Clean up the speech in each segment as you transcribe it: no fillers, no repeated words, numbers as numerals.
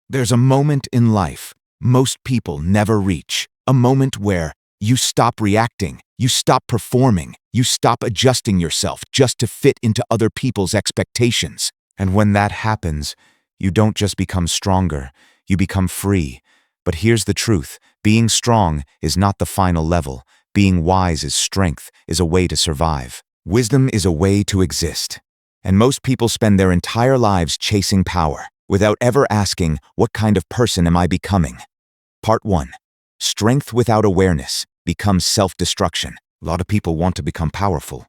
There's a moment in life most people never reach, a moment where you stop reacting, you stop performing, you stop adjusting yourself just to fit into other people's expectations. And when that happens, you don't just become stronger, you become free. But here's the truth, being strong is not the final level. Being wise is strength, is a way to survive. Wisdom is a way to exist. And most people spend their entire lives chasing power, without ever asking, what kind of person am I becoming? Part 1. Strength without awareness becomes self-destruction. A lot of people want to become powerful,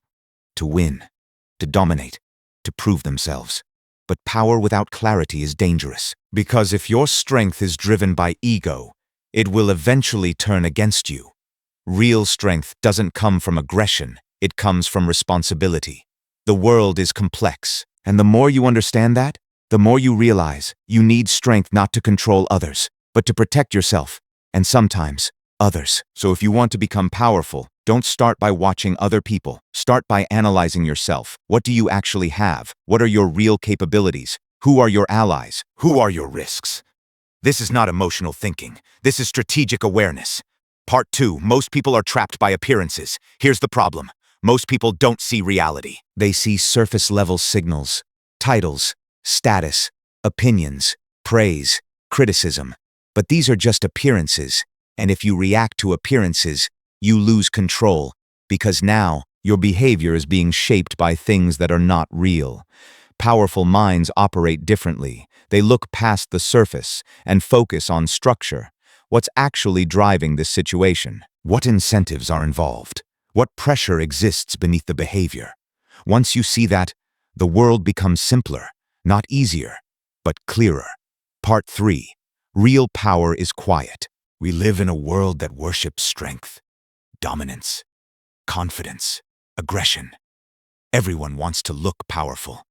to win, to dominate, to prove themselves. But power without clarity is dangerous, because if your strength is driven by ego, it will eventually turn against you. Real strength doesn't come from aggression, it comes from responsibility. The world is complex, and the more you understand that, the more you realize you need strength not to control others, but to protect yourself, and sometimes, others. So if you want to become powerful, don't start by watching other people. Start by analyzing yourself. What do you actually have? What are your real capabilities? Who are your allies? Who are your risks? This is not emotional thinking. This is strategic awareness. Part 2. Most people are trapped by appearances. Here's the problem. Most people don't see reality. They see surface-level signals, titles, status, opinions, praise, criticism. But these are just appearances, and if you react to appearances, you lose control, because now your behavior is being shaped by things that are not real. Powerful minds operate differently. They look past the surface and focus on structure. What's actually driving this situation? What incentives are involved? What pressure exists beneath the behavior? Once you see that, the world becomes simpler, not easier, but clearer. Part 3. Real power is quiet. We live in a world that worships strength, dominance, confidence, aggression. Everyone wants to look powerful.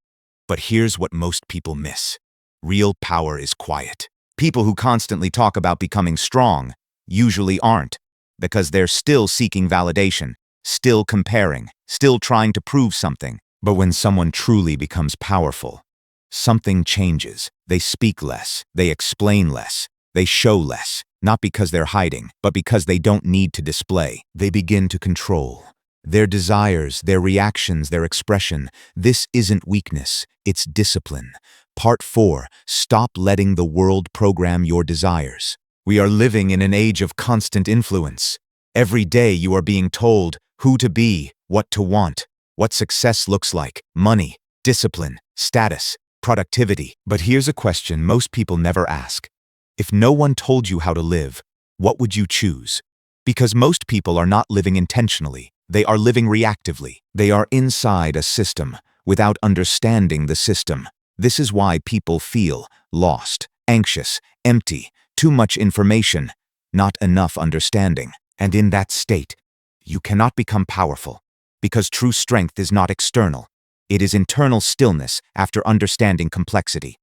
But here's what most people miss. Real power is quiet. People who constantly talk about becoming strong usually aren't, because they're still seeking validation, still comparing, still trying to prove something. But when someone truly becomes powerful, something changes. They speak less, they explain less, they show less, not because they're hiding, but because they don't need to display. They begin to control their desires, their reactions, their expression. This isn't weakness, it's discipline. Part 4. Stop letting the world program your desires. We are living in an age of constant influence. Every day you are being told who to be, what to want, what success looks like, money, discipline, status, productivity. But here's a question most people never ask. If no one told you how to live, what would you choose? Because most people are not living intentionally. They are living reactively. They are inside a system without understanding the system. This is why people feel lost, anxious, empty, too much information, not enough understanding. And in that state, you cannot become powerful, because true strength is not external. It is internal stillness after understanding complexity.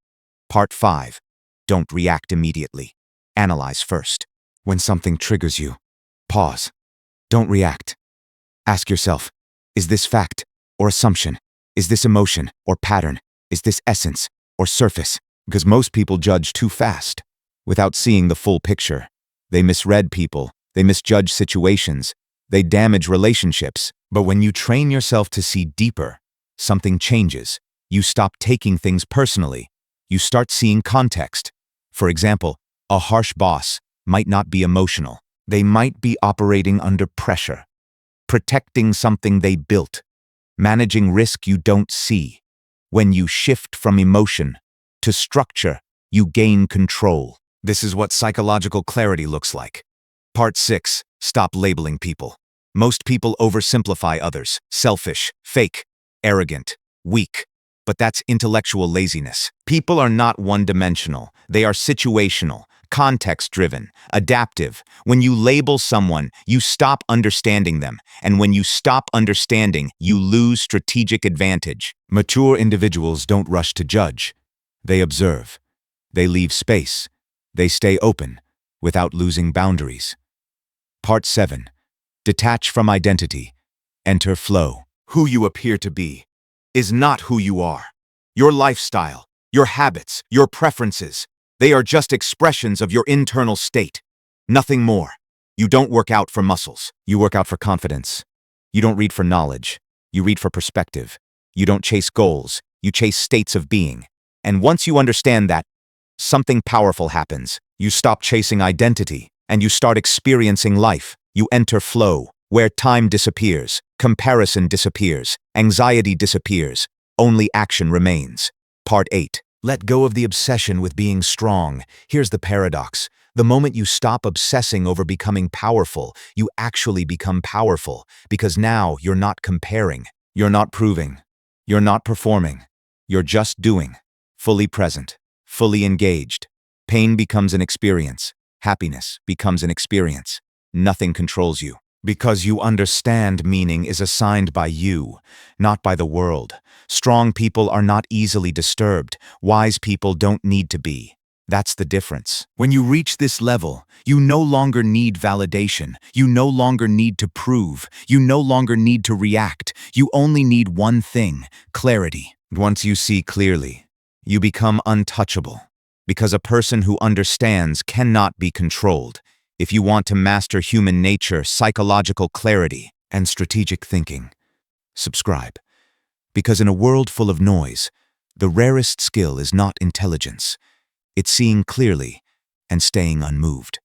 Part 5. Don't react immediately. Analyze first. When something triggers you, pause. Don't react. Ask yourself, is this fact or assumption? Is this emotion or pattern? Is this essence or surface? Because most people judge too fast, without seeing the full picture. They misread people, they misjudge situations, they damage relationships. But when you train yourself to see deeper, something changes. You stop taking things personally. You start seeing context. For example, a harsh boss might not be emotional. They might be operating under pressure, protecting something they built, managing risk you don't see. When you shift from emotion to structure, you gain control. This is what psychological clarity looks like. Part 6. Stop labeling people. Most people oversimplify others. Selfish, fake, arrogant, weak. But that's intellectual laziness. People are not one-dimensional. They are situational, context-driven, adaptive. When you label someone, you stop understanding them. And when you stop understanding, you lose strategic advantage. Mature individuals don't rush to judge. They observe. They leave space. They stay open, without losing boundaries. Part 7. Detach from identity. Enter flow. Who you appear to be is not who you are. Your lifestyle, your habits, your preferences, They are just expressions of your internal state. Nothing more. You don't work out for muscles. You work out for confidence. You don't read for knowledge. You read for perspective. You don't chase goals. You chase states of being. And once you understand that, something powerful happens. You stop chasing identity, and you start experiencing life. You enter flow, where time disappears, comparison disappears, anxiety disappears, only action remains. Part 8. Let go of the obsession with being strong. Here's the paradox. The moment you stop obsessing over becoming powerful, you actually become powerful, because now you're not comparing, you're not proving, you're not performing, you're just doing, fully present, fully engaged. Pain becomes an experience. Happiness becomes an experience. Nothing controls you. Because you understand meaning is assigned by you, not by the world. Strong people are not easily disturbed. Wise people don't need to be. That's the difference. When you reach this level, you no longer need validation. You no longer need to prove. You no longer need to react. You only need one thing: clarity. Once you see clearly, you become untouchable. Because a person who understands cannot be controlled. If you want to master human nature, psychological clarity, and strategic thinking, subscribe. Because in a world full of noise, the rarest skill is not intelligence. It's seeing clearly and staying unmoved.